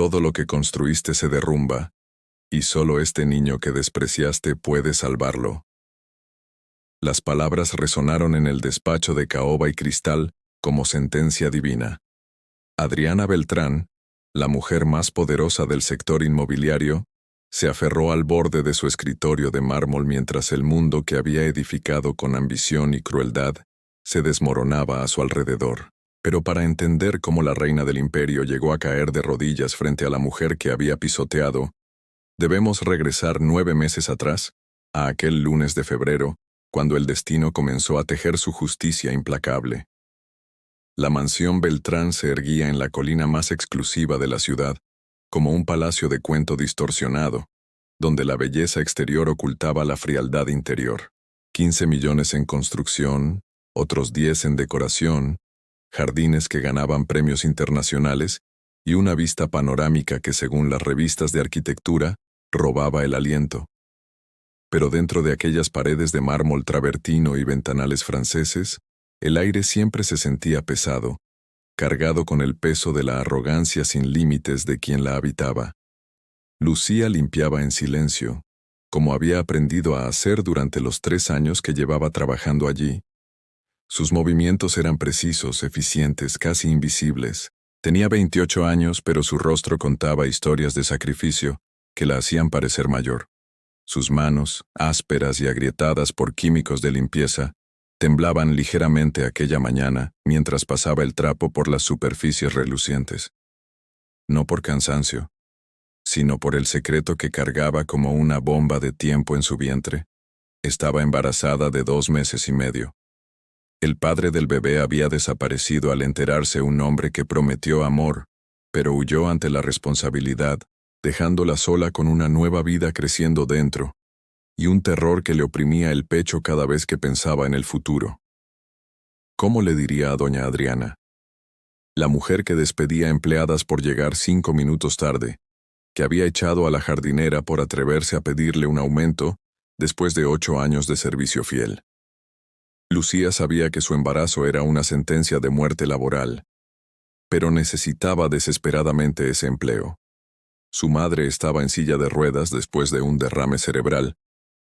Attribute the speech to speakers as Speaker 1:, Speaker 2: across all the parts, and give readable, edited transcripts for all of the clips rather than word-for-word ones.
Speaker 1: Todo lo que construiste se derrumba, y solo este niño que despreciaste puede salvarlo. Las palabras resonaron en el despacho de caoba y cristal como sentencia divina. Adriana Beltrán, la mujer más poderosa del sector inmobiliario, se aferró al borde de su escritorio de mármol mientras el mundo que había edificado con ambición y crueldad se desmoronaba a su alrededor. Pero para entender cómo la reina del imperio llegó a caer de rodillas frente a la mujer que había pisoteado, debemos regresar 9 meses atrás, a aquel lunes de febrero, cuando el destino comenzó a tejer su justicia implacable. La mansión Beltrán se erguía en la colina más exclusiva de la ciudad, como un palacio de cuento distorsionado, donde la belleza exterior ocultaba la frialdad interior. 15 millones en construcción, otros 10 en decoración, jardines que ganaban premios internacionales y una vista panorámica que, según las revistas de arquitectura, robaba el aliento. Pero dentro de aquellas paredes de mármol travertino y ventanales franceses, el aire siempre se sentía pesado, cargado con el peso de la arrogancia sin límites de quien la habitaba. Lucía limpiaba en silencio, como había aprendido a hacer durante los 3 años que llevaba trabajando allí. Sus movimientos eran precisos, eficientes, casi invisibles. Tenía 28 años, pero su rostro contaba historias de sacrificio que la hacían parecer mayor. Sus manos, ásperas y agrietadas por químicos de limpieza, temblaban ligeramente aquella mañana mientras pasaba el trapo por las superficies relucientes. No por cansancio, sino por el secreto que cargaba como una bomba de tiempo en su vientre. Estaba embarazada de 2 meses y medio. El padre del bebé había desaparecido al enterarse un hombre que prometió amor, pero huyó ante la responsabilidad, dejándola sola con una nueva vida creciendo dentro, y un terror que le oprimía el pecho cada vez que pensaba en el futuro. ¿Cómo le diría a doña Adriana? La mujer que despedía empleadas por llegar 5 minutos tarde, que había echado a la jardinera por atreverse a pedirle un aumento después de 8 años de servicio fiel. Lucía sabía que su embarazo era una sentencia de muerte laboral, pero necesitaba desesperadamente ese empleo. Su madre estaba en silla de ruedas después de un derrame cerebral.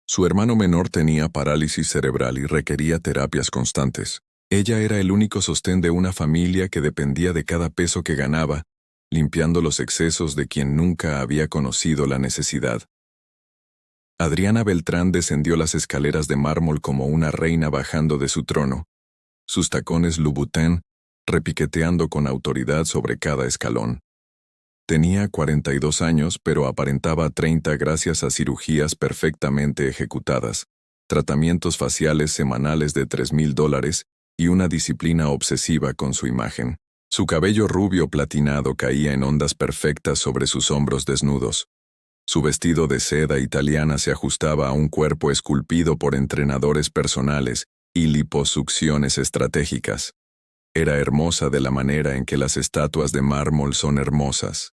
Speaker 1: Su hermano menor tenía parálisis cerebral y requería terapias constantes. Ella era el único sostén de una familia que dependía de cada peso que ganaba, limpiando los excesos de quien nunca había conocido la necesidad. Adriana Beltrán descendió las escaleras de mármol como una reina bajando de su trono, sus tacones Louboutin repiqueteando con autoridad sobre cada escalón. Tenía 42 años, pero aparentaba 30 gracias a cirugías perfectamente ejecutadas, tratamientos faciales semanales de $3,000 y una disciplina obsesiva con su imagen. Su cabello rubio platinado caía en ondas perfectas sobre sus hombros desnudos. Su vestido de seda italiana se ajustaba a un cuerpo esculpido por entrenadores personales y liposucciones estratégicas. Era hermosa de la manera en que las estatuas de mármol son hermosas.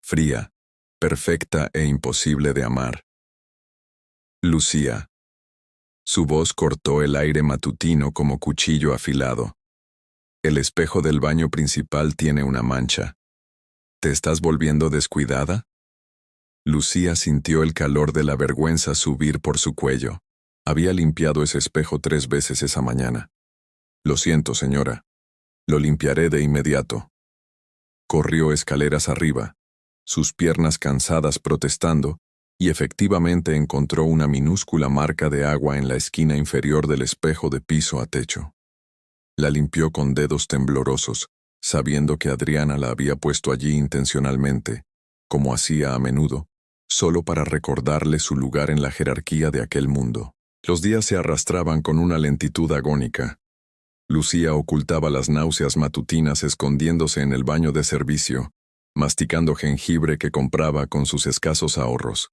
Speaker 1: Fría, perfecta e imposible de amar. Lucía. Su voz cortó el aire matutino como cuchillo afilado. El espejo del baño principal tiene una mancha. ¿Te estás volviendo descuidada? Lucía sintió el calor de la vergüenza subir por su cuello. Había limpiado ese espejo 3 veces esa mañana. Lo siento, señora. Lo limpiaré de inmediato. Corrió escaleras arriba, sus piernas cansadas protestando, y efectivamente encontró una minúscula marca de agua en la esquina inferior del espejo de piso a techo. La limpió con dedos temblorosos, sabiendo que Adriana la había puesto allí intencionalmente, como hacía a menudo, solo para recordarle su lugar en la jerarquía de aquel mundo. Los días se arrastraban con una lentitud agónica. Lucía ocultaba las náuseas matutinas escondiéndose en el baño de servicio, masticando jengibre que compraba con sus escasos ahorros.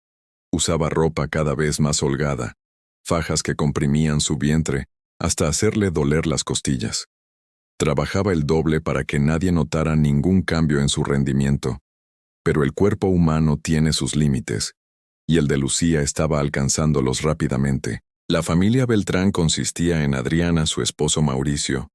Speaker 1: Usaba ropa cada vez más holgada, fajas que comprimían su vientre hasta hacerle doler las costillas. Trabajaba el doble para que nadie notara ningún cambio en su rendimiento, pero el cuerpo humano tiene sus límites, y el de Lucía estaba alcanzándolos rápidamente. La familia Beltrán consistía en Adriana, su esposo Mauricio,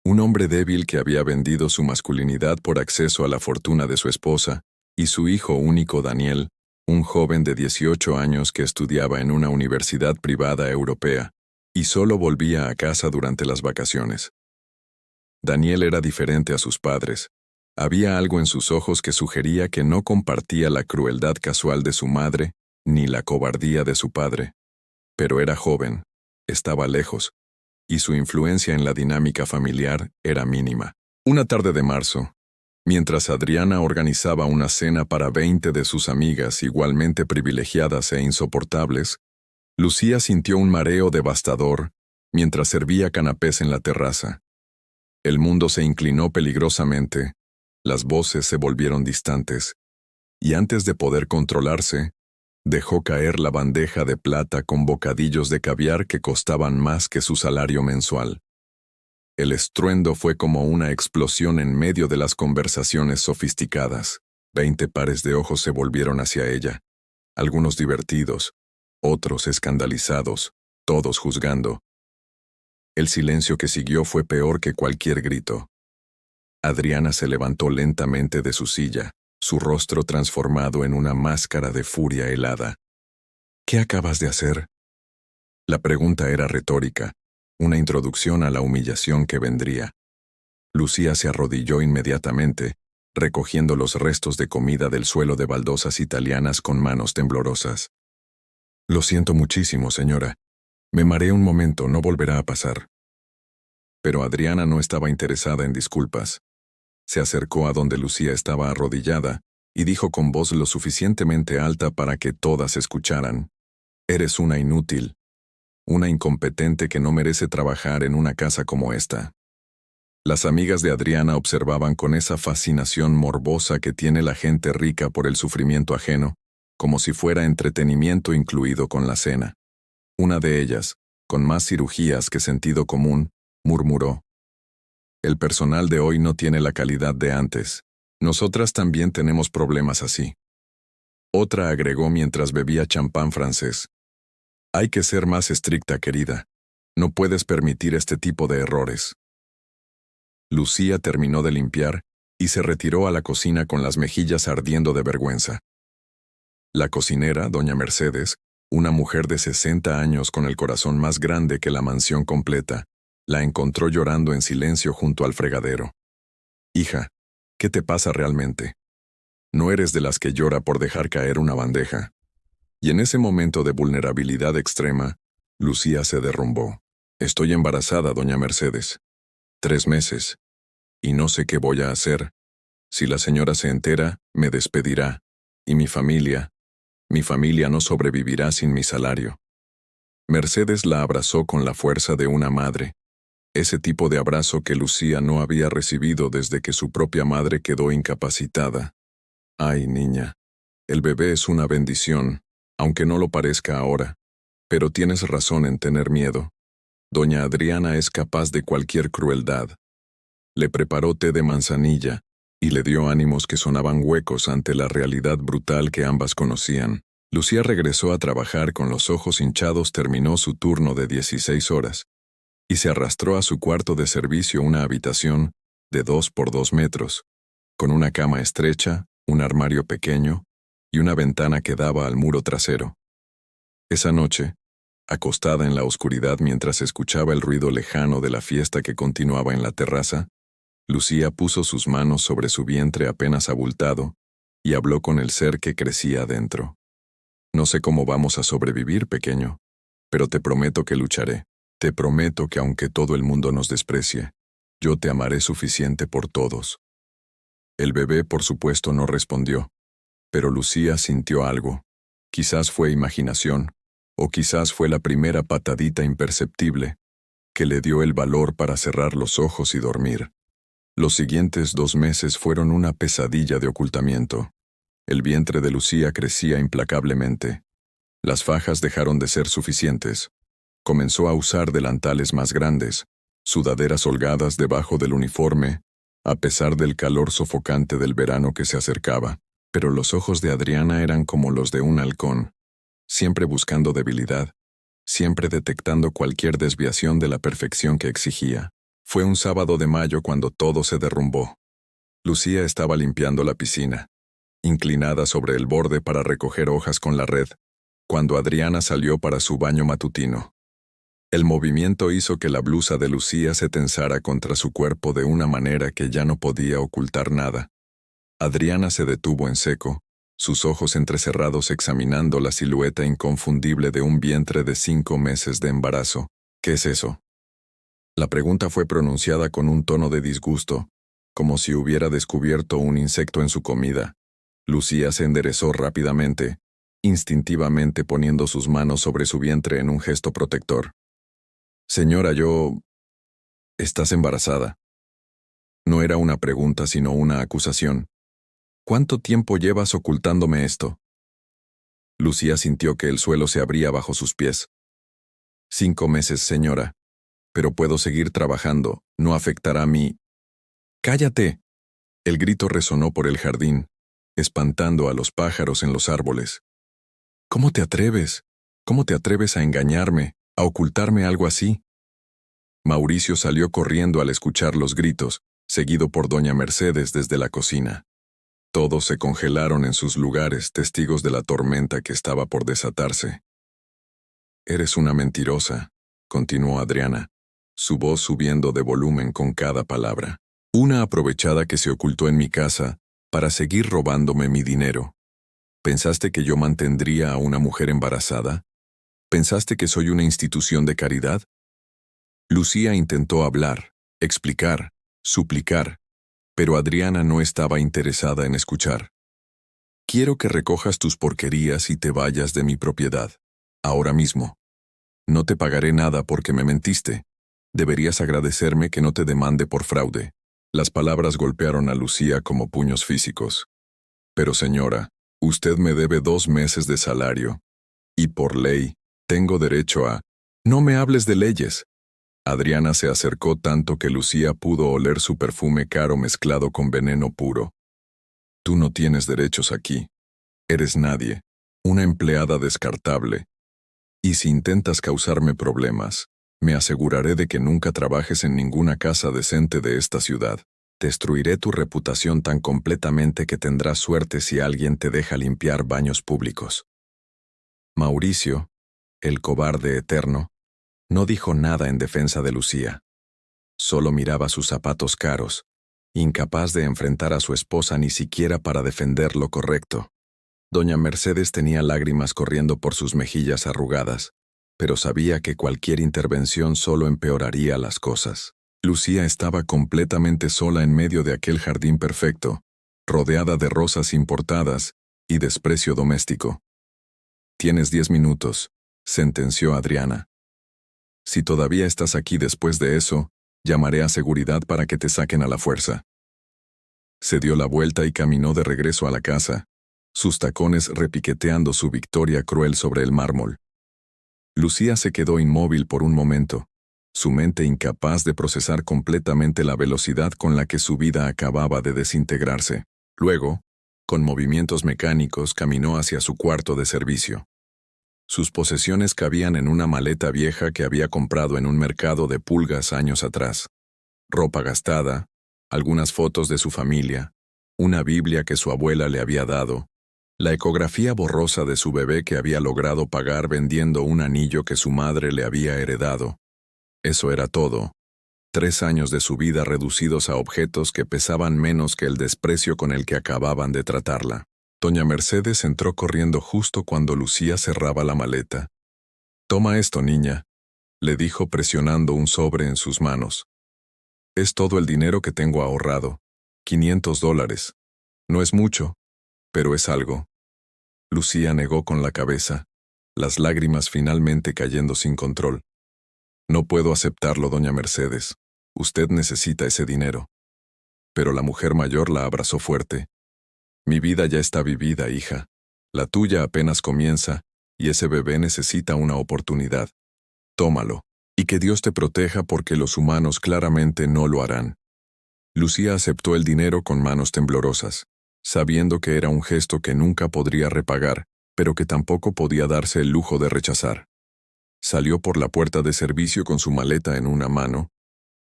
Speaker 1: un hombre débil que había vendido su masculinidad por acceso a la fortuna de su esposa, y su hijo único Daniel, un joven de 18 años que estudiaba en una universidad privada europea y solo volvía a casa durante las vacaciones. Daniel era diferente a sus padres. Había algo en sus ojos que sugería que no compartía la crueldad casual de su madre ni la cobardía de su padre. Pero era joven, estaba lejos, y su influencia en la dinámica familiar era mínima. Una tarde de marzo, mientras Adriana organizaba una cena para 20 de sus amigas igualmente privilegiadas e insoportables, Lucía sintió un mareo devastador mientras servía canapés en la terraza. El mundo se inclinó peligrosamente, las voces se volvieron distantes, y antes de poder controlarse, dejó caer la bandeja de plata con bocadillos de caviar que costaban más que su salario mensual. El estruendo fue como una explosión en medio de las conversaciones sofisticadas. 20 pares de ojos se volvieron hacia ella, algunos divertidos, otros escandalizados, todos juzgando. El silencio que siguió fue peor que cualquier grito. Adriana se levantó lentamente de su silla, su rostro transformado en una máscara de furia helada. ¿Qué acabas de hacer? La pregunta era retórica, una introducción a la humillación que vendría. Lucía se arrodilló inmediatamente, recogiendo los restos de comida del suelo de baldosas italianas con manos temblorosas. Lo siento muchísimo, señora. Me mareé un momento, no volverá a pasar. Pero Adriana no estaba interesada en disculpas. Se acercó a donde Lucía estaba arrodillada y dijo con voz lo suficientemente alta para que todas escucharan: «Eres una inútil, una incompetente que no merece trabajar en una casa como esta». Las amigas de Adriana observaban con esa fascinación morbosa que tiene la gente rica por el sufrimiento ajeno, como si fuera entretenimiento incluido con la cena. Una de ellas, con más cirugías que sentido común, murmuró: «El personal de hoy no tiene la calidad de antes. Nosotras también tenemos problemas así». Otra agregó mientras bebía champán francés: «Hay que ser más estricta, querida. No puedes permitir este tipo de errores». Lucía terminó de limpiar y se retiró a la cocina con las mejillas ardiendo de vergüenza. La cocinera, doña Mercedes, una mujer de 60 años con el corazón más grande que la mansión completa, la encontró llorando en silencio junto al fregadero. «Hija, ¿qué te pasa realmente? No eres de las que llora por dejar caer una bandeja». Y en ese momento de vulnerabilidad extrema, Lucía se derrumbó. «Estoy embarazada, doña Mercedes. 3 meses. Y no sé qué voy a hacer. Si la señora se entera, me despedirá. Y mi familia no sobrevivirá sin mi salario». Mercedes la abrazó con la fuerza de una madre. Ese tipo de abrazo que Lucía no había recibido desde que su propia madre quedó incapacitada. «Ay, niña, el bebé es una bendición, aunque no lo parezca ahora. Pero tienes razón en tener miedo. Doña Adriana es capaz de cualquier crueldad». Le preparó té de manzanilla y le dio ánimos que sonaban huecos ante la realidad brutal que ambas conocían. Lucía regresó a trabajar con los ojos hinchados, terminó su turno de 16 horas. Y se arrastró a su cuarto de servicio, una habitación de 2 por 2 metros, con una cama estrecha, un armario pequeño y una ventana que daba al muro trasero. Esa noche, acostada en la oscuridad mientras escuchaba el ruido lejano de la fiesta que continuaba en la terraza, Lucía puso sus manos sobre su vientre apenas abultado y habló con el ser que crecía adentro. «No sé cómo vamos a sobrevivir, pequeño, pero te prometo que lucharé. Te prometo que aunque todo el mundo nos desprecie, yo te amaré suficiente por todos». El bebé, por supuesto, no respondió, pero Lucía sintió algo. Quizás fue imaginación, o quizás fue la primera patadita imperceptible, que le dio el valor para cerrar los ojos y dormir. Los siguientes 2 meses fueron una pesadilla de ocultamiento. El vientre de Lucía crecía implacablemente. Las fajas dejaron de ser suficientes. Comenzó a usar delantales más grandes, sudaderas holgadas debajo del uniforme, a pesar del calor sofocante del verano que se acercaba. Pero los ojos de Adriana eran como los de un halcón, siempre buscando debilidad, siempre detectando cualquier desviación de la perfección que exigía. Fue un sábado de mayo cuando todo se derrumbó. Lucía estaba limpiando la piscina. inclinada sobre el borde para recoger hojas con la red, cuando Adriana salió para su baño matutino. El movimiento hizo que la blusa de Lucía se tensara contra su cuerpo de una manera que ya no podía ocultar nada. Adriana se detuvo en seco, sus ojos entrecerrados examinando la silueta inconfundible de un vientre de 5 meses de embarazo. ¿Qué es eso? La pregunta fue pronunciada con un tono de disgusto, como si hubiera descubierto un insecto en su comida. Lucía se enderezó rápidamente, instintivamente poniendo sus manos sobre su vientre en un gesto protector. Señora, ¿estás embarazada? No era una pregunta, sino una acusación. ¿Cuánto tiempo llevas ocultándome esto? Lucía sintió que el suelo se abría bajo sus pies. 5 meses, señora. Pero puedo seguir trabajando, no afectará mi... ¡Cállate! El grito resonó por el jardín, espantando a los pájaros en los árboles. ¿Cómo te atreves? ¿Cómo te atreves a engañarme, a ocultarme algo así? Mauricio salió corriendo al escuchar los gritos, seguido por doña Mercedes desde la cocina. Todos se congelaron en sus lugares, testigos de la tormenta que estaba por desatarse. Eres una mentirosa, continuó Adriana, su voz subiendo de volumen con cada palabra. Una aprovechada que se ocultó en mi casa para seguir robándome mi dinero. ¿Pensaste que yo mantendría a una mujer embarazada? ¿Pensaste que soy una institución de caridad? Lucía intentó hablar, explicar, suplicar, pero Adriana no estaba interesada en escuchar. Quiero que recojas tus porquerías y te vayas de mi propiedad, ahora mismo. No te pagaré nada porque me mentiste. Deberías agradecerme que no te demande por fraude. Las palabras golpearon a Lucía como puños físicos. Pero señora, usted me debe 2 meses de salario. Y por ley, tengo derecho a... No me hables de leyes. Adriana se acercó tanto que Lucía pudo oler su perfume caro mezclado con veneno puro. Tú no tienes derechos aquí. Eres nadie, una empleada descartable. Y si intentas causarme problemas, me aseguraré de que nunca trabajes en ninguna casa decente de esta ciudad. Destruiré tu reputación tan completamente que tendrás suerte si alguien te deja limpiar baños públicos. Mauricio, el cobarde eterno, no dijo nada en defensa de Lucía. Solo miraba sus zapatos caros, incapaz de enfrentar a su esposa ni siquiera para defender lo correcto. Doña Mercedes tenía lágrimas corriendo por sus mejillas arrugadas, pero sabía que cualquier intervención solo empeoraría las cosas. Lucía estaba completamente sola en medio de aquel jardín perfecto, rodeada de rosas importadas y desprecio doméstico. Tienes 10 minutos, sentenció Adriana. Si todavía estás aquí después de eso, llamaré a seguridad para que te saquen a la fuerza. Se dio la vuelta y caminó de regreso a la casa, sus tacones repiqueteando su victoria cruel sobre el mármol. Lucía se quedó inmóvil por un momento, su mente incapaz de procesar completamente la velocidad con la que su vida acababa de desintegrarse. Luego, con movimientos mecánicos, caminó hacia su cuarto de servicio. Sus posesiones cabían en una maleta vieja que había comprado en un mercado de pulgas años atrás. Ropa gastada, algunas fotos de su familia, una Biblia que su abuela le había dado, la ecografía borrosa de su bebé que había logrado pagar vendiendo un anillo que su madre le había heredado. Eso era todo. 3 años de su vida reducidos a objetos que pesaban menos que el desprecio con el que acababan de tratarla. Doña Mercedes entró corriendo justo cuando Lucía cerraba la maleta. «Toma esto, niña», le dijo presionando un sobre en sus manos. «Es todo el dinero que tengo ahorrado. $500. No es mucho, pero es algo». Lucía negó con la cabeza, las lágrimas finalmente cayendo sin control. «No puedo aceptarlo, doña Mercedes. Usted necesita ese dinero». Pero la mujer mayor la abrazó fuerte. «Mi vida ya está vivida, hija. La tuya apenas comienza, y ese bebé necesita una oportunidad. Tómalo, y que Dios te proteja porque los humanos claramente no lo harán». Lucía aceptó el dinero con manos temblorosas, sabiendo que era un gesto que nunca podría repagar, pero que tampoco podía darse el lujo de rechazar. Salió por la puerta de servicio con su maleta en una mano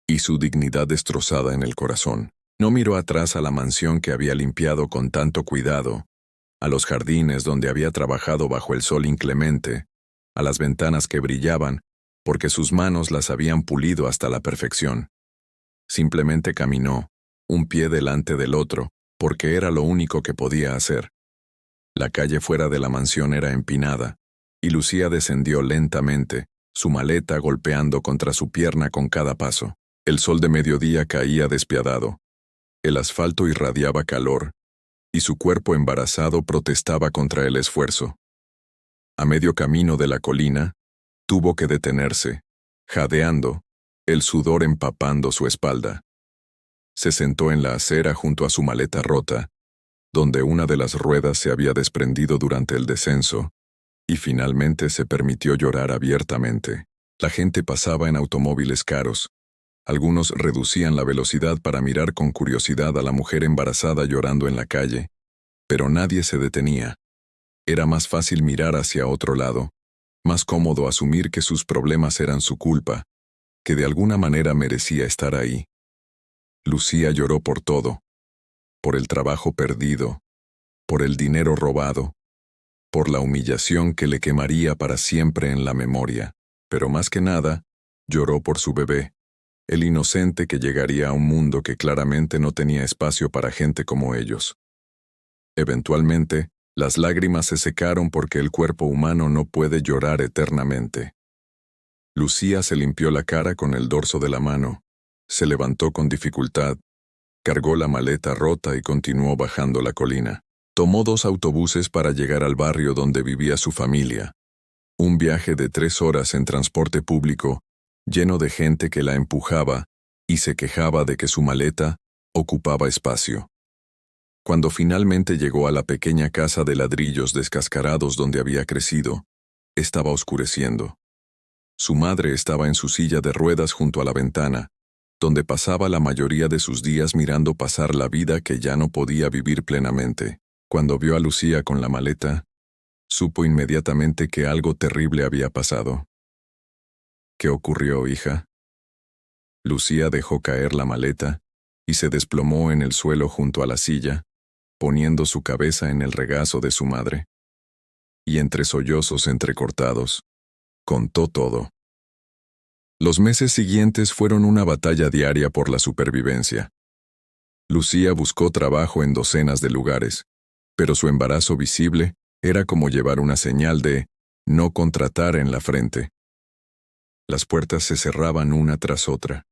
Speaker 1: y su dignidad destrozada en el corazón. No miró atrás a la mansión que había limpiado con tanto cuidado, a los jardines donde había trabajado bajo el sol inclemente, a las ventanas que brillaban, porque sus manos las habían pulido hasta la perfección. Simplemente caminó, un pie delante del otro, porque era lo único que podía hacer. La calle fuera de la mansión era empinada, y Lucía descendió lentamente, su maleta golpeando contra su pierna con cada paso. El sol de mediodía caía despiadado. El asfalto irradiaba calor, y su cuerpo embarazado protestaba contra el esfuerzo. A medio camino de la colina, tuvo que detenerse, jadeando, el sudor empapando su espalda. Se sentó en la acera junto a su maleta rota, donde una de las ruedas se había desprendido durante el descenso, y finalmente se permitió llorar abiertamente. La gente pasaba en automóviles caros. Algunos reducían la velocidad para mirar con curiosidad a la mujer embarazada llorando en la calle, pero nadie se detenía. Era más fácil mirar hacia otro lado, más cómodo asumir que sus problemas eran su culpa, que de alguna manera merecía estar ahí. Lucía lloró por todo, por el trabajo perdido, por el dinero robado, por la humillación que le quemaría para siempre en la memoria, pero más que nada, lloró por su bebé, el inocente que llegaría a un mundo que claramente no tenía espacio para gente como ellos. Eventualmente, las lágrimas se secaron porque el cuerpo humano no puede llorar eternamente. Lucía se limpió la cara con el dorso de la mano, se levantó con dificultad, cargó la maleta rota y continuó bajando la colina. Tomó 2 autobuses para llegar al barrio donde vivía su familia. Un viaje de 3 horas en transporte público, lleno de gente que la empujaba y se quejaba de que su maleta ocupaba espacio. Cuando finalmente llegó a la pequeña casa de ladrillos descascarados donde había crecido, estaba oscureciendo. Su madre estaba en su silla de ruedas junto a la ventana, donde pasaba la mayoría de sus días mirando pasar la vida que ya no podía vivir plenamente. Cuando vio a Lucía con la maleta, supo inmediatamente que algo terrible había pasado. ¿Qué ocurrió, hija? Lucía dejó caer la maleta y se desplomó en el suelo junto a la silla, poniendo su cabeza en el regazo de su madre. Y entre sollozos entrecortados, contó todo. Los meses siguientes fueron una batalla diaria por la supervivencia. Lucía buscó trabajo en docenas de lugares, pero su embarazo visible era como llevar una señal de no contratar en la frente. Las puertas se cerraban una tras otra.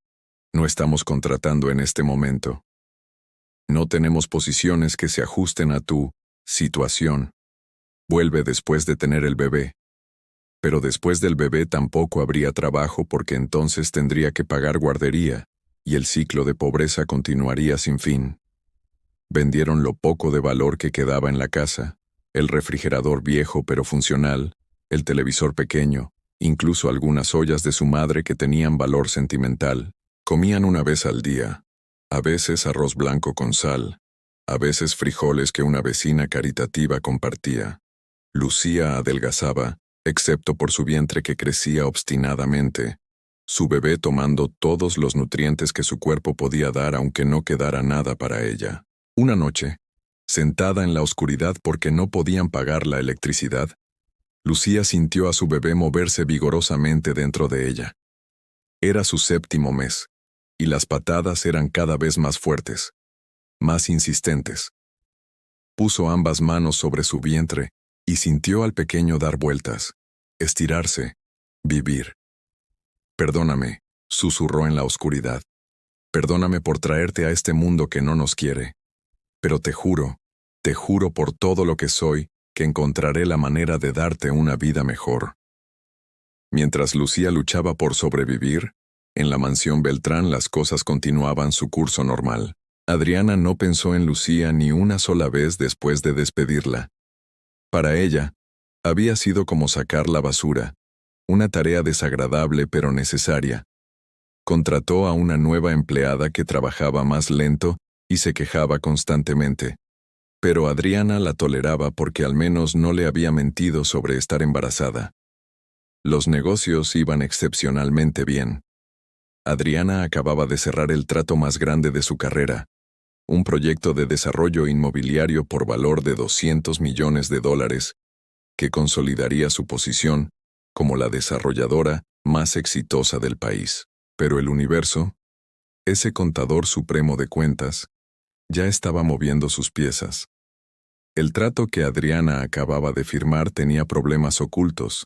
Speaker 1: No estamos contratando en este momento. No tenemos posiciones que se ajusten a tu situación. Vuelve después de tener el bebé. Pero después del bebé tampoco habría trabajo porque entonces tendría que pagar guardería, y el ciclo de pobreza continuaría sin fin. Vendieron lo poco de valor que quedaba en la casa, el refrigerador viejo pero funcional, el televisor pequeño, incluso algunas ollas de su madre que tenían valor sentimental. Comían una vez al día, a veces arroz blanco con sal, a veces frijoles que una vecina caritativa compartía. Lucía adelgazaba, excepto por su vientre que crecía obstinadamente, su bebé tomando todos los nutrientes que su cuerpo podía dar aunque no quedara nada para ella. Una noche, sentada en la oscuridad porque no podían pagar la electricidad, Lucía sintió a su bebé moverse vigorosamente dentro de ella. Era su 7º mes, y las patadas eran cada vez más fuertes, más insistentes. Puso ambas manos sobre su vientre y sintió al pequeño dar vueltas, estirarse, vivir. «Perdóname», susurró en la oscuridad. «Perdóname por traerte a este mundo que no nos quiere. Pero te juro por todo lo que soy, que encontraré la manera de darte una vida mejor». Mientras Lucía luchaba por sobrevivir, en la mansión Beltrán las cosas continuaban su curso normal. Adriana no pensó en Lucía ni una sola vez después de despedirla. Para ella, había sido como sacar la basura, una tarea desagradable pero necesaria. Contrató a una nueva empleada que trabajaba más lento y se quejaba constantemente. Pero Adriana la toleraba porque al menos no le había mentido sobre estar embarazada. Los negocios iban excepcionalmente bien. Adriana acababa de cerrar el trato más grande de su carrera, un proyecto de desarrollo inmobiliario por valor de $200 millones que consolidaría su posición como la desarrolladora más exitosa del país. Pero el universo, ese contador supremo de cuentas, ya estaba moviendo sus piezas. El trato que Adriana acababa de firmar tenía problemas ocultos,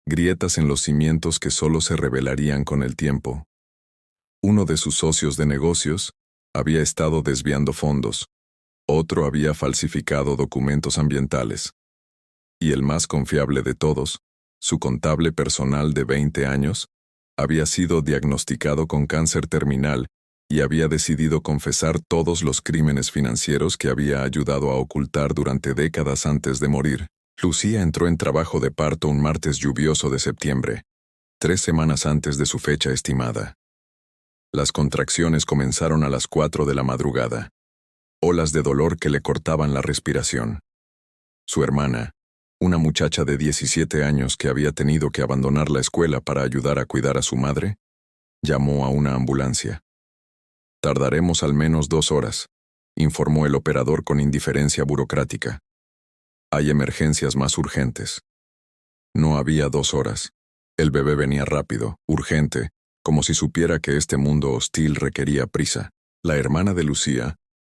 Speaker 1: grietas en los cimientos que solo se revelarían con el tiempo. Uno de sus socios de negocios había estado desviando fondos, otro había falsificado documentos ambientales. Y el más confiable de todos, su contable personal de 20 años, había sido diagnosticado con cáncer terminal y había decidido confesar todos los crímenes financieros que había ayudado a ocultar durante décadas antes de morir. Lucía entró en trabajo de parto un martes lluvioso de septiembre, 3 semanas antes de su fecha estimada. Las contracciones comenzaron a las 4 de la madrugada, olas de dolor que le cortaban la respiración. Su hermana, una muchacha de 17 años que había tenido que abandonar la escuela para ayudar a cuidar a su madre, llamó a una ambulancia. «Tardaremos al menos 2 horas», informó el operador con indiferencia burocrática. «Hay emergencias más urgentes». No había 2 horas. El bebé venía rápido, urgente, como si supiera que este mundo hostil requería prisa. La hermana de Lucía,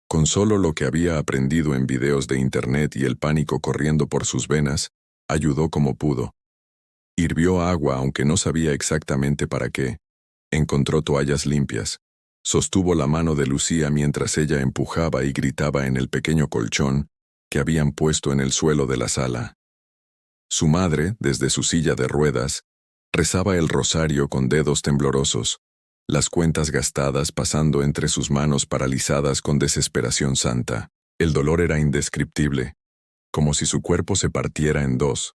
Speaker 1: con solo lo que había aprendido en videos de internet y el pánico corriendo por sus venas, ayudó como pudo. Hirvió agua aunque no sabía exactamente para qué. Encontró toallas limpias. Sostuvo la mano de Lucía mientras ella empujaba y gritaba en el pequeño colchón que habían puesto en el suelo de la sala. Su madre, desde su silla de ruedas, rezaba el rosario con dedos temblorosos, las cuentas gastadas pasando entre sus manos paralizadas con desesperación santa. El dolor era indescriptible, como si su cuerpo se partiera en dos,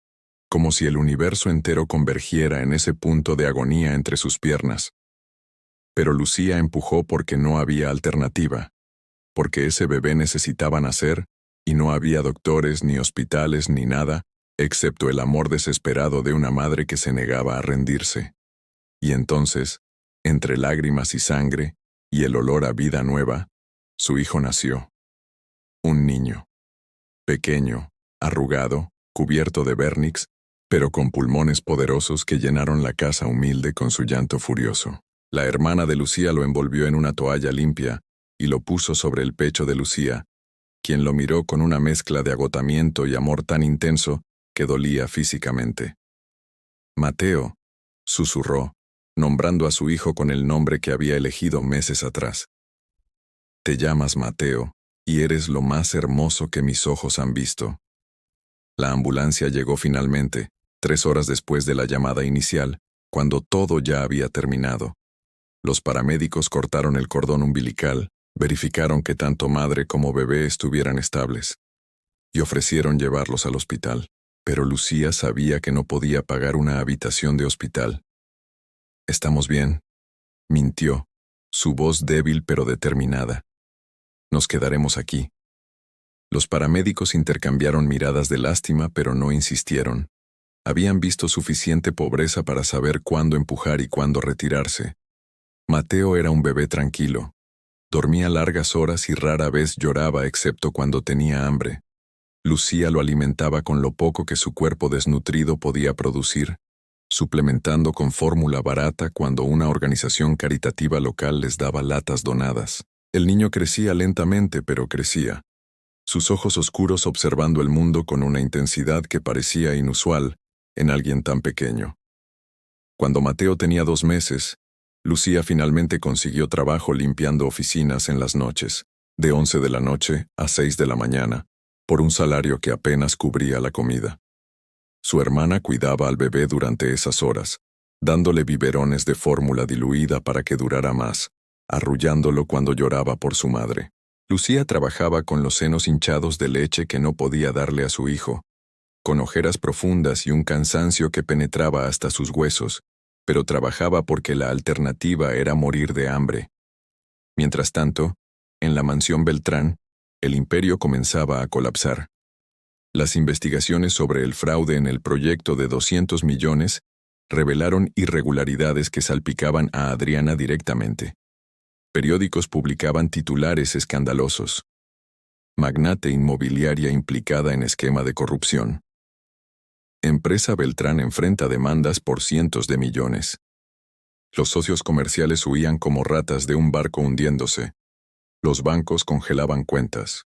Speaker 1: como si el universo entero convergiera en ese punto de agonía entre sus piernas. Pero Lucía empujó porque no había alternativa, porque ese bebé necesitaba nacer, y no había doctores ni hospitales ni nada, excepto el amor desesperado de una madre que se negaba a rendirse. Y entonces, entre lágrimas y sangre, y el olor a vida nueva, su hijo nació. Un niño. Pequeño, arrugado, cubierto de vérnix, pero con pulmones poderosos que llenaron la casa humilde con su llanto furioso. La hermana de Lucía lo envolvió en una toalla limpia y lo puso sobre el pecho de Lucía, quien lo miró con una mezcla de agotamiento y amor tan intenso que dolía físicamente. «Mateo», susurró, nombrando a su hijo con el nombre que había elegido meses atrás. «Te llamas Mateo, y eres lo más hermoso que mis ojos han visto». La ambulancia llegó finalmente, 3 horas después de la llamada inicial, cuando todo ya había terminado. Los paramédicos cortaron el cordón umbilical, verificaron que tanto madre como bebé estuvieran estables, y ofrecieron llevarlos al hospital. Pero Lucía sabía que no podía pagar una habitación de hospital. «Estamos bien», mintió, su voz débil pero determinada. «Nos quedaremos aquí». Los paramédicos intercambiaron miradas de lástima pero no insistieron. Habían visto suficiente pobreza para saber cuándo empujar y cuándo retirarse. Mateo era un bebé tranquilo. Dormía largas horas y rara vez lloraba excepto cuando tenía hambre. Lucía lo alimentaba con lo poco que su cuerpo desnutrido podía producir, suplementando con fórmula barata cuando una organización caritativa local les daba latas donadas. El niño crecía lentamente, pero crecía. Sus ojos oscuros observando el mundo con una intensidad que parecía inusual en alguien tan pequeño. Cuando Mateo tenía 2 meses, Lucía finalmente consiguió trabajo limpiando oficinas en las noches, de 11 de la noche a 6 de la mañana, por un salario que apenas cubría la comida. Su hermana cuidaba al bebé durante esas horas, dándole biberones de fórmula diluida para que durara más, arrullándolo cuando lloraba por su madre. Lucía trabajaba con los senos hinchados de leche que no podía darle a su hijo, con ojeras profundas y un cansancio que penetraba hasta sus huesos, pero trabajaba porque la alternativa era morir de hambre. Mientras tanto, en la mansión Beltrán, el imperio comenzaba a colapsar. Las investigaciones sobre el fraude en el proyecto de 200 millones revelaron irregularidades que salpicaban a Adriana directamente. Periódicos publicaban titulares escandalosos. Magnate inmobiliaria implicada en esquema de corrupción. Empresa Beltrán enfrenta demandas por cientos de millones. Los socios comerciales huían como ratas de un barco hundiéndose. Los bancos congelaban cuentas.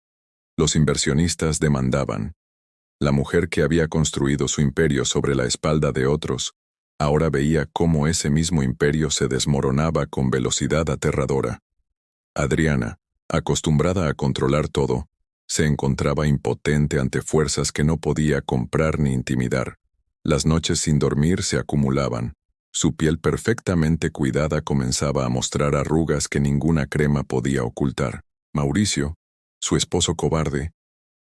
Speaker 1: Los inversionistas demandaban. La mujer que había construido su imperio sobre la espalda de otros, ahora veía cómo ese mismo imperio se desmoronaba con velocidad aterradora. Adriana, acostumbrada a controlar todo, se encontraba impotente ante fuerzas que no podía comprar ni intimidar. Las noches sin dormir se acumulaban. Su piel perfectamente cuidada comenzaba a mostrar arrugas que ninguna crema podía ocultar. Mauricio, su esposo cobarde,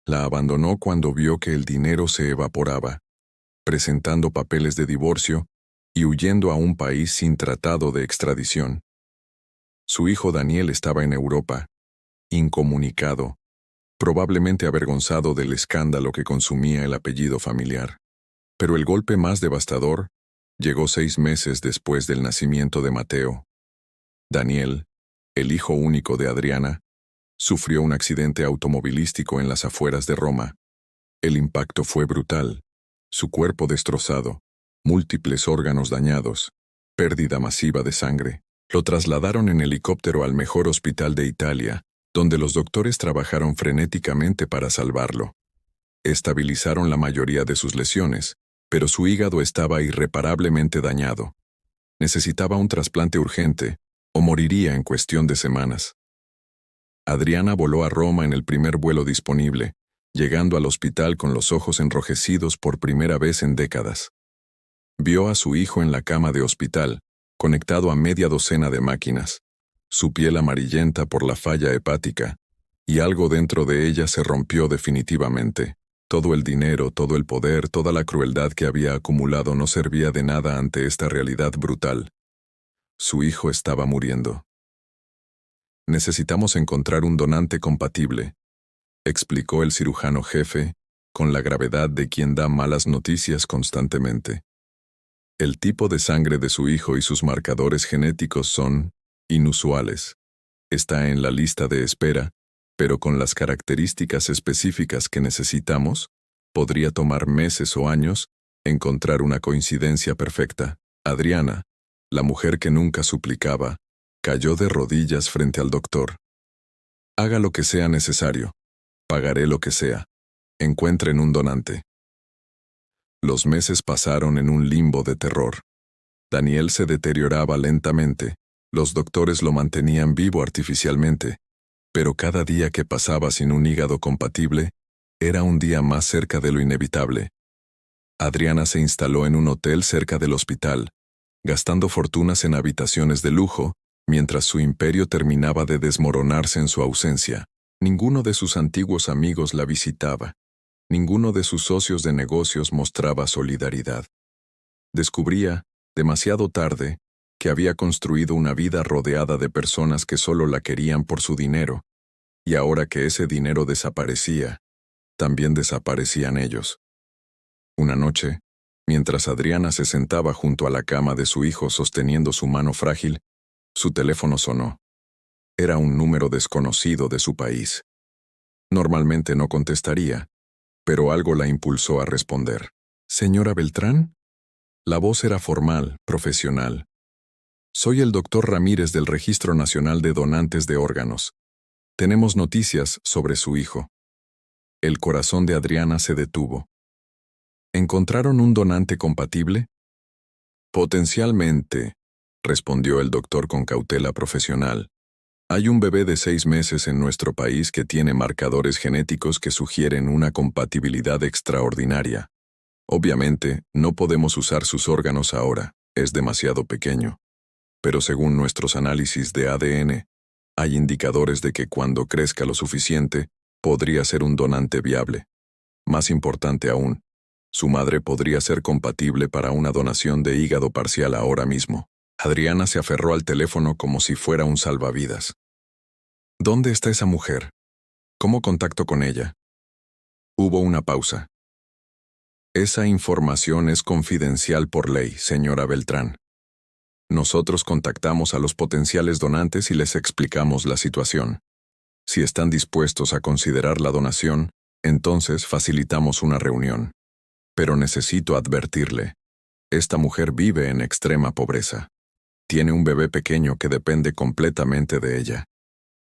Speaker 1: la abandonó cuando vio que el dinero se evaporaba, presentando papeles de divorcio y huyendo a un país sin tratado de extradición. Su hijo Daniel estaba en Europa, incomunicado, probablemente avergonzado del escándalo que consumía el apellido familiar. Pero el golpe más devastador llegó 6 meses después del nacimiento de Mateo. Daniel, el hijo único de Adriana, sufrió un accidente automovilístico en las afueras de Roma. El impacto fue brutal. Su cuerpo destrozado, múltiples órganos dañados, pérdida masiva de sangre. Lo trasladaron en helicóptero al mejor hospital de Italia, donde los doctores trabajaron frenéticamente para salvarlo. Estabilizaron la mayoría de sus lesiones, pero su hígado estaba irreparablemente dañado. Necesitaba un trasplante urgente, o moriría en cuestión de semanas. Adriana voló a Roma en el primer vuelo disponible, llegando al hospital con los ojos enrojecidos por primera vez en décadas. Vio a su hijo en la cama de hospital, conectado a media docena de máquinas, su piel amarillenta por la falla hepática, y algo dentro de ella se rompió definitivamente. Todo el dinero, todo el poder, toda la crueldad que había acumulado no servía de nada ante esta realidad brutal. Su hijo estaba muriendo. Necesitamos encontrar un donante compatible, explicó el cirujano jefe, con la gravedad de quien da malas noticias constantemente. El tipo de sangre de su hijo y sus marcadores genéticos son inusuales. Está en la lista de espera, pero con las características específicas que necesitamos, podría tomar meses o años encontrar una coincidencia perfecta. Adriana, la mujer que nunca suplicaba, cayó de rodillas frente al doctor. Haga lo que sea necesario. Pagaré lo que sea. Encuentren un donante. Los meses pasaron en un limbo de terror. Daniel se deterioraba lentamente. Los doctores lo mantenían vivo artificialmente, pero cada día que pasaba sin un hígado compatible, era un día más cerca de lo inevitable. Adriana se instaló en un hotel cerca del hospital, gastando fortunas en habitaciones de lujo, mientras su imperio terminaba de desmoronarse en su ausencia. Ninguno de sus antiguos amigos la visitaba. Ninguno de sus socios de negocios mostraba solidaridad. Descubría, demasiado tarde, que había construido una vida rodeada de personas que solo la querían por su dinero, y ahora que ese dinero desaparecía, también desaparecían ellos. Una noche, mientras Adriana se sentaba junto a la cama de su hijo sosteniendo su mano frágil, su teléfono sonó. Era un número desconocido de su país. Normalmente no contestaría, pero algo la impulsó a responder. «¿Señora Beltrán?» La voz era formal, profesional. «Soy el doctor Ramírez del Registro Nacional de Donantes de Órganos. Tenemos noticias sobre su hijo». El corazón de Adriana se detuvo. «¿Encontraron un donante compatible?» «Potencialmente», respondió el doctor con cautela profesional. «Hay un bebé de 6 meses en nuestro país que tiene marcadores genéticos que sugieren una compatibilidad extraordinaria. Obviamente, no podemos usar sus órganos ahora, es demasiado pequeño. Pero según nuestros análisis de ADN, hay indicadores de que cuando crezca lo suficiente, podría ser un donante viable. Más importante aún, su madre podría ser compatible para una donación de hígado parcial ahora mismo». Adriana se aferró al teléfono como si fuera un salvavidas. «¿Dónde está esa mujer? ¿Cómo contacto con ella?» Hubo una pausa. «Esa información es confidencial por ley, señora Beltrán. Nosotros contactamos a los potenciales donantes y les explicamos la situación. Si están dispuestos a considerar la donación, entonces facilitamos una reunión. Pero necesito advertirle. Esta mujer vive en extrema pobreza. Tiene un bebé pequeño que depende completamente de ella.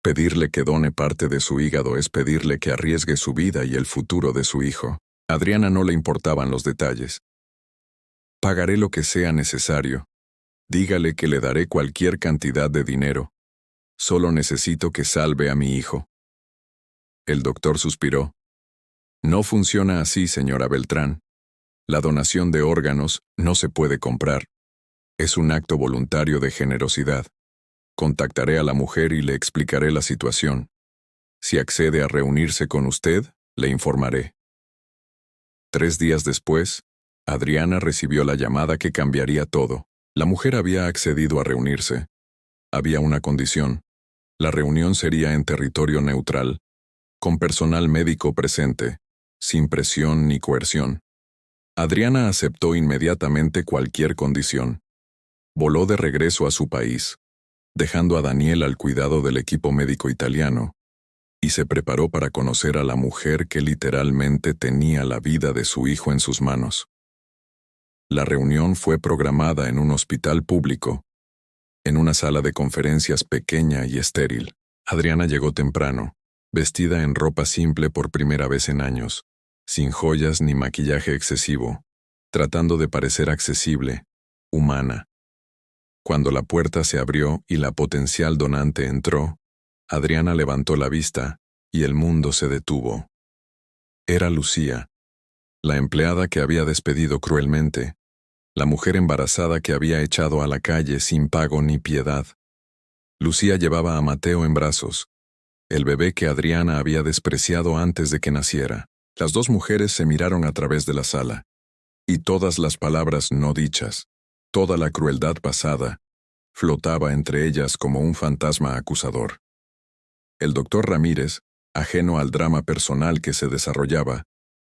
Speaker 1: Pedirle que done parte de su hígado es pedirle que arriesgue su vida y el futuro de su hijo. A Adriana no le importaban los detalles. Pagaré lo que sea necesario. Dígale que le daré cualquier cantidad de dinero. Solo necesito que salve a mi hijo. El doctor suspiró. No funciona así, señora Beltrán. La donación de órganos no se puede comprar. Es un acto voluntario de generosidad. Contactaré a la mujer y le explicaré la situación. Si accede a reunirse con usted, le informaré. 3 días después, Adriana recibió la llamada que cambiaría todo. La mujer había accedido a reunirse. Había una condición. La reunión sería en territorio neutral, con personal médico presente, sin presión ni coerción. Adriana aceptó inmediatamente cualquier condición. Voló de regreso a su país, dejando a Daniel al cuidado del equipo médico italiano, y se preparó para conocer a la mujer que literalmente tenía la vida de su hijo en sus manos. La reunión fue programada en un hospital público, en una sala de conferencias pequeña y estéril. Adriana llegó temprano, vestida en ropa simple por primera vez en años, sin joyas ni maquillaje excesivo, tratando de parecer accesible, humana. Cuando la puerta se abrió y la potencial donante entró, Adriana levantó la vista y el mundo se detuvo. Era Lucía, la empleada que había despedido cruelmente, la mujer embarazada que había echado a la calle sin pago ni piedad. Lucía llevaba a Mateo en brazos, el bebé que Adriana había despreciado antes de que naciera. Las dos mujeres se miraron a través de la sala, y todas las palabras no dichas, toda la crueldad pasada, flotaba entre ellas como un fantasma acusador. El doctor Ramírez, ajeno al drama personal que se desarrollaba,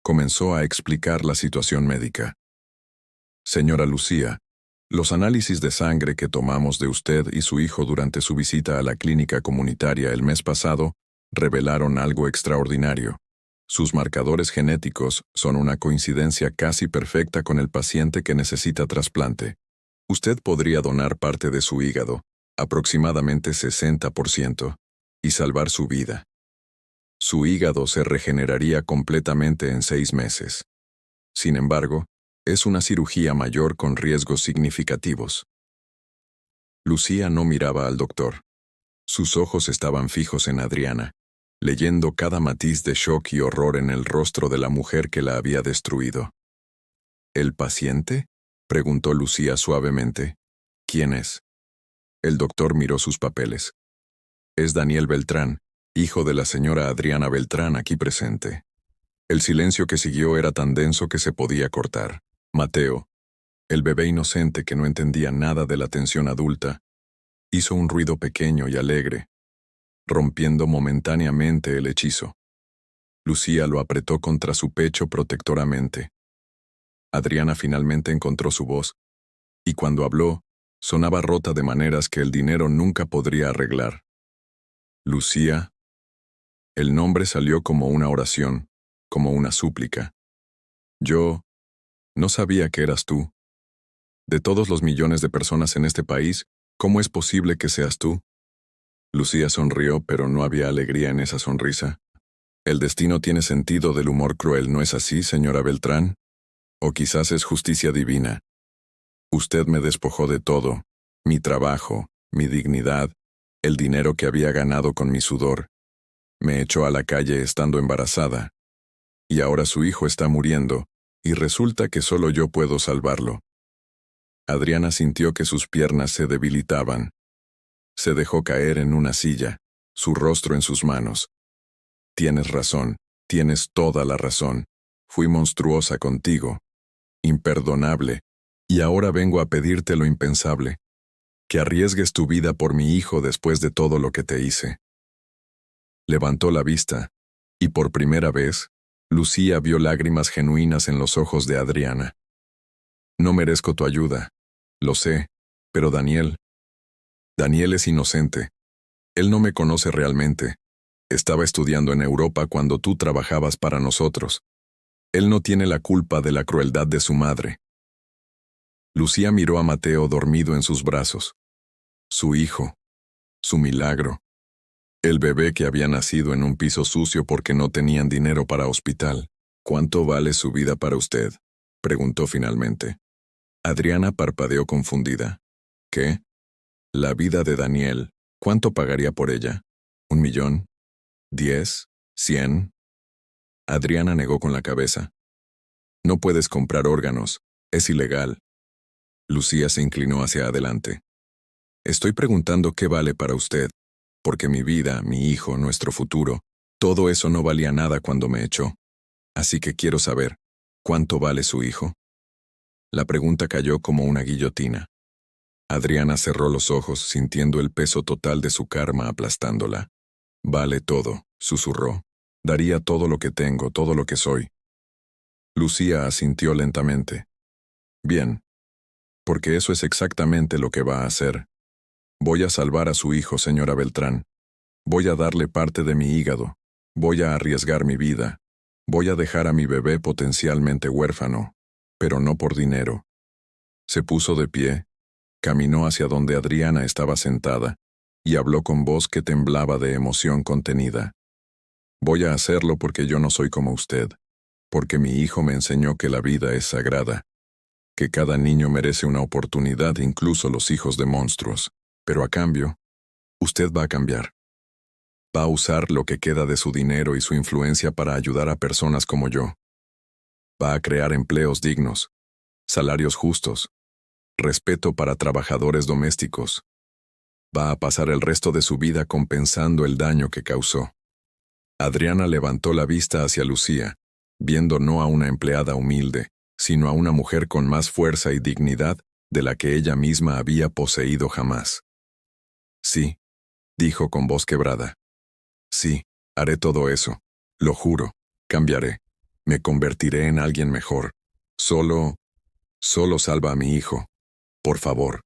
Speaker 1: comenzó a explicar la situación médica. Señora Lucía, los análisis de sangre que tomamos de usted y su hijo durante su visita a la clínica comunitaria el mes pasado revelaron algo extraordinario. Sus marcadores genéticos son una coincidencia casi perfecta con el paciente que necesita trasplante. Usted podría donar parte de su hígado, aproximadamente 60%, y salvar su vida. Su hígado se regeneraría completamente en 6 meses. Sin embargo, es una cirugía mayor con riesgos significativos. Lucía no miraba al doctor. Sus ojos estaban fijos en Adriana, leyendo cada matiz de shock y horror en el rostro de la mujer que la había destruido. ¿El paciente?, preguntó Lucía suavemente. ¿Quién es? El doctor miró sus papeles. Es Daniel Beltrán, hijo de la señora Adriana Beltrán aquí presente. El silencio que siguió era tan denso que se podía cortar. Mateo, el bebé inocente que no entendía nada de la tensión adulta, hizo un ruido pequeño y alegre, rompiendo momentáneamente el hechizo. Lucía lo apretó contra su pecho protectoramente. Adriana finalmente encontró su voz, y cuando habló, sonaba rota de maneras que el dinero nunca podría arreglar. Lucía. El nombre salió como una oración, como una súplica. Yo no sabía que eras tú. De todos los millones de personas en este país, ¿cómo es posible que seas tú? Lucía sonrió, pero no había alegría en esa sonrisa. El destino tiene sentido del humor cruel, ¿no es así, señora Beltrán? O quizás es justicia divina. Usted me despojó de todo, mi trabajo, mi dignidad, el dinero que había ganado con mi sudor. Me echó a la calle estando embarazada. Y ahora su hijo está muriendo, y resulta que solo yo puedo salvarlo. Adriana sintió que sus piernas se debilitaban. Se dejó caer en una silla, su rostro en sus manos. Tienes razón, tienes toda la razón. Fui monstruosa contigo. Imperdonable. Y ahora vengo a pedirte lo impensable. Que arriesgues tu vida por mi hijo después de todo lo que te hice. Levantó la vista, y por primera vez, Lucía vio lágrimas genuinas en los ojos de Adriana. No merezco tu ayuda, lo sé, Pero Daniel es inocente. Él no me conoce realmente. Estaba estudiando en Europa cuando tú trabajabas para nosotros. Él no tiene la culpa de la crueldad de su madre. Lucía miró a Mateo dormido en sus brazos. Su hijo. Su milagro. El bebé que había nacido en un piso sucio porque no tenían dinero para hospital. ¿Cuánto vale su vida para usted?, preguntó finalmente. Adriana parpadeó confundida. ¿Qué? La vida de Daniel. ¿Cuánto pagaría por ella? ¿1 millón? ¿10? ¿100? Adriana negó con la cabeza. No puedes comprar órganos. Es ilegal. Lucía se inclinó hacia adelante. Estoy preguntando qué vale para usted, porque mi vida, mi hijo, nuestro futuro, todo eso no valía nada cuando me echó. Así que quiero saber, ¿cuánto vale su hijo? La pregunta cayó como una guillotina. Adriana cerró los ojos, sintiendo el peso total de su karma aplastándola. Vale todo, susurró. Daría todo lo que tengo, todo lo que soy. Lucía asintió lentamente. Bien, porque eso es exactamente lo que va a hacer. Voy a salvar a su hijo, señora Beltrán. Voy a darle parte de mi hígado. Voy a arriesgar mi vida. Voy a dejar a mi bebé potencialmente huérfano, pero no por dinero. Se puso de pie, caminó hacia donde Adriana estaba sentada y habló con voz que temblaba de emoción contenida. Voy a hacerlo porque yo no soy como usted, porque mi hijo me enseñó que la vida es sagrada, que cada niño merece una oportunidad, incluso los hijos de monstruos. Pero a cambio, usted va a cambiar. Va a usar lo que queda de su dinero y su influencia para ayudar a personas como yo. Va a crear empleos dignos, salarios justos, respeto para trabajadores domésticos. Va a pasar el resto de su vida compensando el daño que causó. Adriana levantó la vista hacia Lucía, viendo no a una empleada humilde, sino a una mujer con más fuerza y dignidad de la que ella misma había poseído jamás. Sí, dijo con voz quebrada. Sí, haré todo eso. Lo juro, cambiaré. Me convertiré en alguien mejor. Solo salva a mi hijo. Por favor.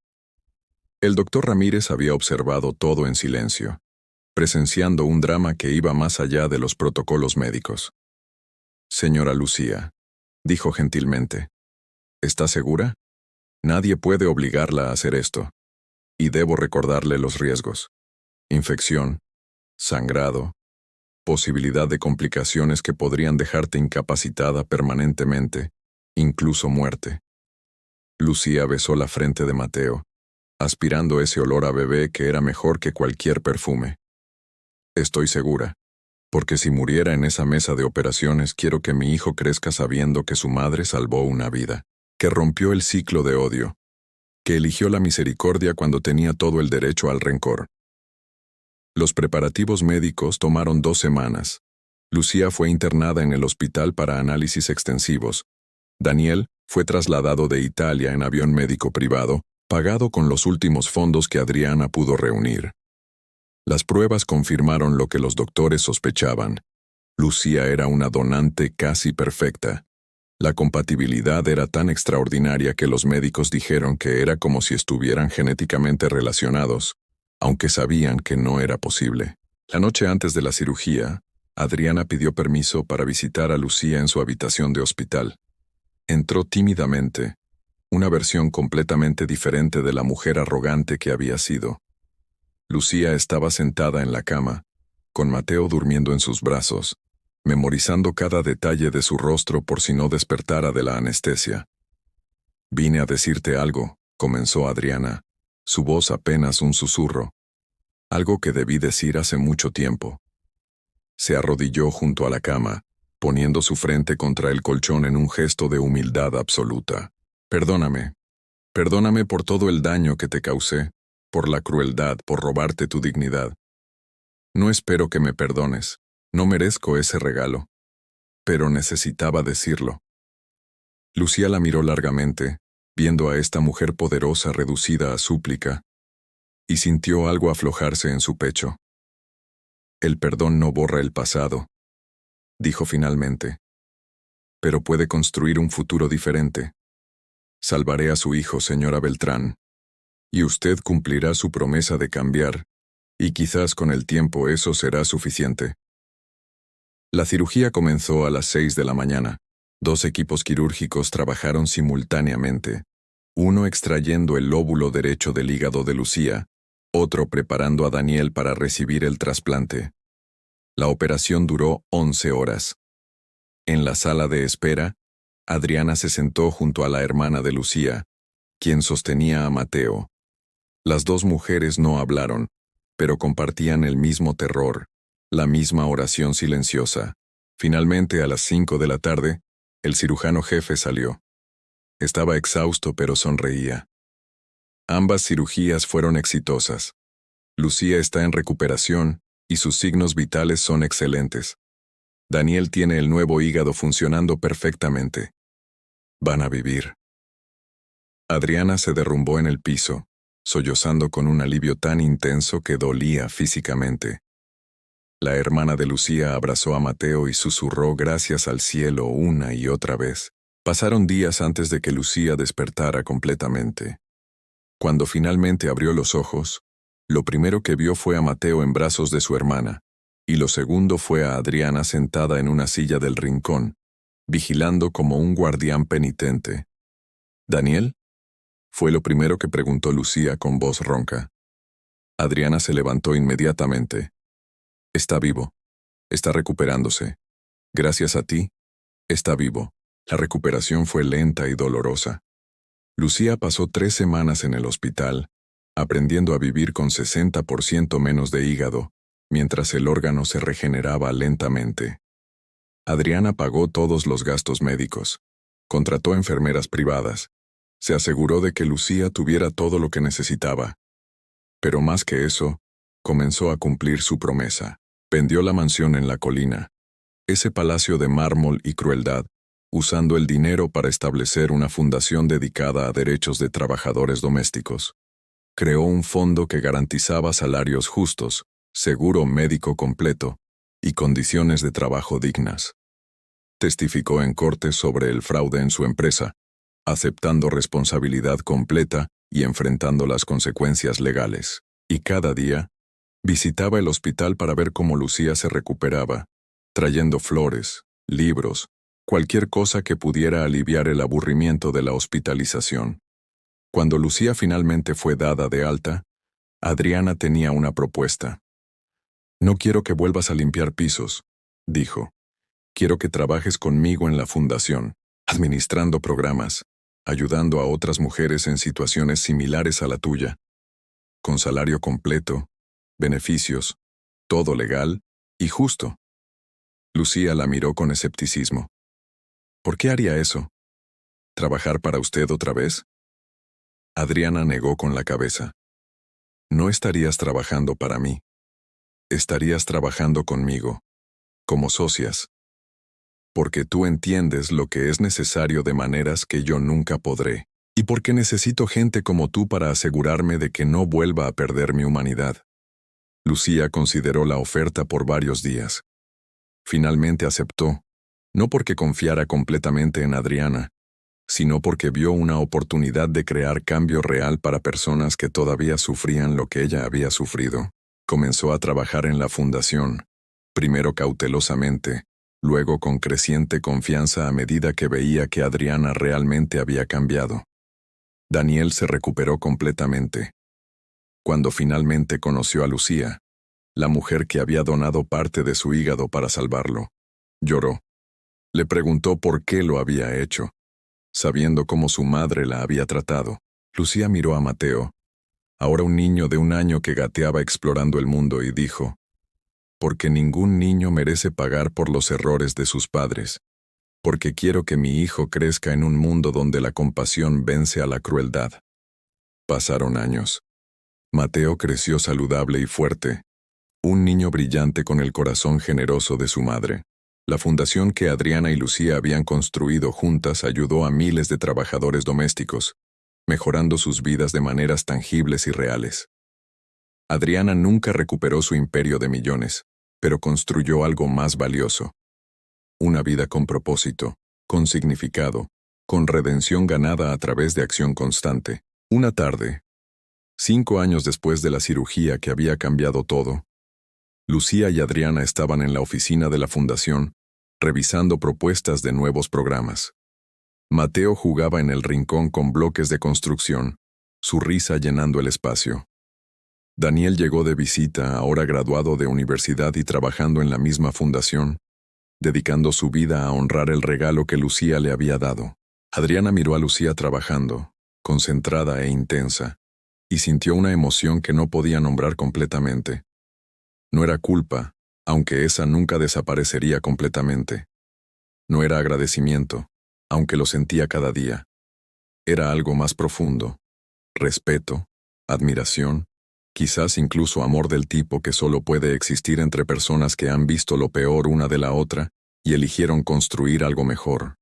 Speaker 1: El doctor Ramírez había observado todo en silencio, presenciando un drama que iba más allá de los protocolos médicos. Señora Lucía, dijo gentilmente, ¿está segura? Nadie puede obligarla a hacer esto. Y debo recordarle los riesgos. Infección, sangrado, posibilidad de complicaciones que podrían dejarte incapacitada permanentemente, incluso muerte. Lucía besó la frente de Mateo, aspirando ese olor a bebé que era mejor que cualquier perfume. Estoy segura, porque si muriera en esa mesa de operaciones quiero que mi hijo crezca sabiendo que su madre salvó una vida, que rompió el ciclo de odio, que eligió la misericordia cuando tenía todo el derecho al rencor. Los preparativos médicos tomaron 2 semanas. Lucía fue internada en el hospital para análisis extensivos. Daniel fue trasladado de Italia en avión médico privado, pagado con los últimos fondos que Adriana pudo reunir. Las pruebas confirmaron lo que los doctores sospechaban. Lucía era una donante casi perfecta. La compatibilidad era tan extraordinaria que los médicos dijeron que era como si estuvieran genéticamente relacionados, aunque sabían que no era posible. La noche antes de la cirugía, Adriana pidió permiso para visitar a Lucía en su habitación de hospital. Entró tímidamente, una versión completamente diferente de la mujer arrogante que había sido. Lucía estaba sentada en la cama, con Mateo durmiendo en sus brazos, memorizando cada detalle de su rostro por si no despertara de la anestesia. «Vine a decirte algo», comenzó Adriana, su voz apenas un susurro. «Algo que debí decir hace mucho tiempo». Se arrodilló junto a la cama, poniendo su frente contra el colchón en un gesto de humildad absoluta. Perdóname por todo el daño que te causé, por la crueldad, por robarte tu dignidad. No espero que me perdones, no merezco ese regalo, pero necesitaba decirlo». Lucía la miró largamente, viendo a esta mujer poderosa reducida a súplica, y sintió algo aflojarse en su pecho. «El perdón no borra el pasado», dijo finalmente, «pero puede construir un futuro diferente. Salvaré a su hijo, señora Beltrán, y usted cumplirá su promesa de cambiar, y quizás con el tiempo eso será suficiente. La cirugía comenzó a las 6 de la mañana. 2 equipos quirúrgicos trabajaron simultáneamente, uno extrayendo el lóbulo derecho del hígado de Lucía, otro preparando a Daniel para recibir el trasplante. La operación duró 11 horas. En la sala de espera, Adriana se sentó junto a la hermana de Lucía, quien sostenía a Mateo. Las 2 mujeres no hablaron, pero compartían el mismo terror, la misma oración silenciosa. Finalmente, a las 5 de la tarde, el cirujano jefe salió. Estaba exhausto, pero sonreía. Ambas cirugías fueron exitosas. Lucía está en recuperación y sus signos vitales son excelentes. Daniel tiene el nuevo hígado funcionando perfectamente. Van a vivir. Adriana se derrumbó en el piso, sollozando con un alivio tan intenso que dolía físicamente. La hermana de Lucía abrazó a Mateo y susurró gracias al cielo una y otra vez. Pasaron días antes de que Lucía despertara completamente. Cuando finalmente abrió los ojos, lo primero que vio fue a Mateo en brazos de su hermana, y lo segundo fue a Adriana sentada en una silla del rincón, vigilando como un guardián penitente. ¿Daniel? Fue lo primero que preguntó Lucía con voz ronca. Adriana se levantó inmediatamente. Está vivo. Está recuperándose. Gracias a ti, está vivo. La recuperación fue lenta y dolorosa. Lucía pasó 3 semanas en el hospital, aprendiendo a vivir con 60% menos de hígado, mientras el órgano se regeneraba lentamente. Adriana pagó todos los gastos médicos, contrató enfermeras privadas, se aseguró de que Lucía tuviera todo lo que necesitaba. Pero más que eso, comenzó a cumplir su promesa. Vendió la mansión en la colina, ese palacio de mármol y crueldad, usando el dinero para establecer una fundación dedicada a derechos de trabajadores domésticos. Creó un fondo que garantizaba salarios justos, seguro médico completo y condiciones de trabajo dignas. Testificó en corte sobre el fraude en su empresa, aceptando responsabilidad completa y enfrentando las consecuencias legales. Y cada día, visitaba el hospital para ver cómo Lucía se recuperaba, trayendo flores, libros, cualquier cosa que pudiera aliviar el aburrimiento de la hospitalización. Cuando Lucía finalmente fue dada de alta, Adriana tenía una propuesta. No quiero que vuelvas a limpiar pisos, dijo. Quiero que trabajes conmigo en la fundación, administrando programas, ayudando a otras mujeres en situaciones similares a la tuya, con salario completo, beneficios, todo legal y justo. Lucía la miró con escepticismo. ¿Por qué haría eso? ¿Trabajar para usted otra vez? Adriana negó con la cabeza. No estarías trabajando para mí. Estarías trabajando conmigo, como socias. Porque tú entiendes lo que es necesario de maneras que yo nunca podré. Y porque necesito gente como tú para asegurarme de que no vuelva a perder mi humanidad. Lucía consideró la oferta por varios días. Finalmente aceptó, no porque confiara completamente en Adriana, sino porque vio una oportunidad de crear cambio real para personas que todavía sufrían lo que ella había sufrido. Comenzó a trabajar en la fundación, primero cautelosamente, luego con creciente confianza a medida que veía que Adriana realmente había cambiado. Daniel se recuperó completamente. Cuando finalmente conoció a Lucía, la mujer que había donado parte de su hígado para salvarlo, lloró. Le preguntó por qué lo había hecho, sabiendo cómo su madre la había tratado. Lucía miró a Mateo, ahora un niño de 1 año que gateaba explorando el mundo, y dijo, porque ningún niño merece pagar por los errores de sus padres, porque quiero que mi hijo crezca en un mundo donde la compasión vence a la crueldad. Pasaron años. Mateo creció saludable y fuerte, un niño brillante con el corazón generoso de su madre. La fundación que Adriana y Lucía habían construido juntas ayudó a miles de trabajadores domésticos, mejorando sus vidas de maneras tangibles y reales. Adriana nunca recuperó su imperio de millones, pero construyó algo más valioso. Una vida con propósito, con significado, con redención ganada a través de acción constante. Una tarde, 5 años después de la cirugía que había cambiado todo, Lucía y Adriana estaban en la oficina de la fundación, revisando propuestas de nuevos programas. Mateo jugaba en el rincón con bloques de construcción, su risa llenando el espacio. Daniel llegó de visita, ahora graduado de universidad y trabajando en la misma fundación, dedicando su vida a honrar el regalo que Lucía le había dado. Adriana miró a Lucía trabajando, concentrada e intensa, y sintió una emoción que no podía nombrar completamente. No era culpa, aunque esa nunca desaparecería completamente. No era agradecimiento, aunque lo sentía cada día. Era algo más profundo. Respeto, admiración, quizás incluso amor del tipo que solo puede existir entre personas que han visto lo peor una de la otra y eligieron construir algo mejor.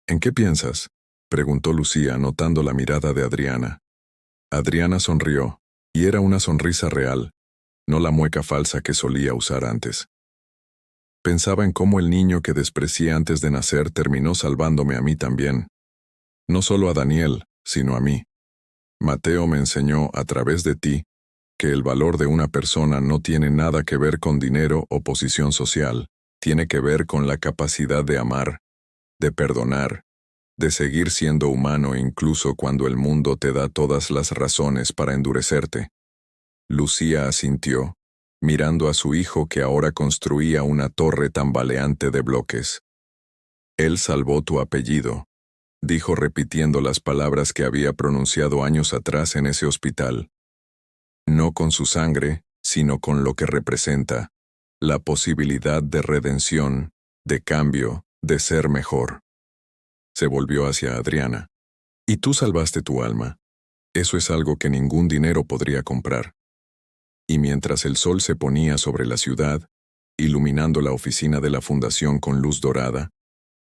Speaker 1: ¿En qué piensas?, preguntó Lucía notando la mirada de Adriana. Adriana sonrió, y era una sonrisa real, no la mueca falsa que solía usar antes. Pensaba en cómo el niño que desprecié antes de nacer terminó salvándome a mí también. No solo a Daniel, sino a mí. Mateo me enseñó, a través de ti, que el valor de una persona no tiene nada que ver con dinero o posición social, tiene que ver con la capacidad de amar, de perdonar, de seguir siendo humano incluso cuando el mundo te da todas las razones para endurecerte. Lucía asintió, mirando a su hijo que ahora construía una torre tambaleante de bloques. Él salvó tu apellido, dijo repitiendo las palabras que había pronunciado años atrás en ese hospital. No con su sangre, sino con lo que representa, la posibilidad de redención, de cambio, de ser mejor. Se volvió hacia Adriana. Y tú salvaste tu alma. Eso es algo que ningún dinero podría comprar. Y mientras el sol se ponía sobre la ciudad, iluminando la oficina de la fundación con luz dorada,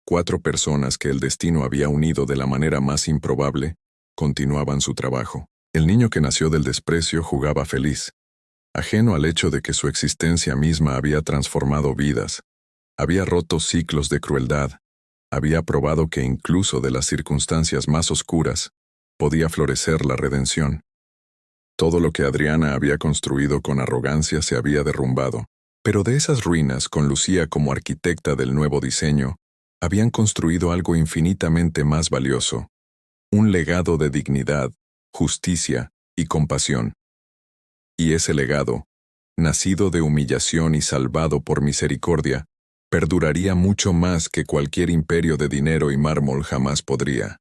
Speaker 1: 4 personas que el destino había unido de la manera más improbable, continuaban su trabajo. El niño que nació del desprecio jugaba feliz, ajeno al hecho de que su existencia misma había transformado vidas, había roto ciclos de crueldad, había probado que incluso de las circunstancias más oscuras podía florecer la redención. Todo lo que Adriana había construido con arrogancia se había derrumbado, pero de esas ruinas, con Lucía como arquitecta del nuevo diseño, habían construido algo infinitamente más valioso, un legado de dignidad, justicia y compasión. Y ese legado, nacido de humillación y salvado por misericordia, perduraría mucho más que cualquier imperio de dinero y mármol jamás podría.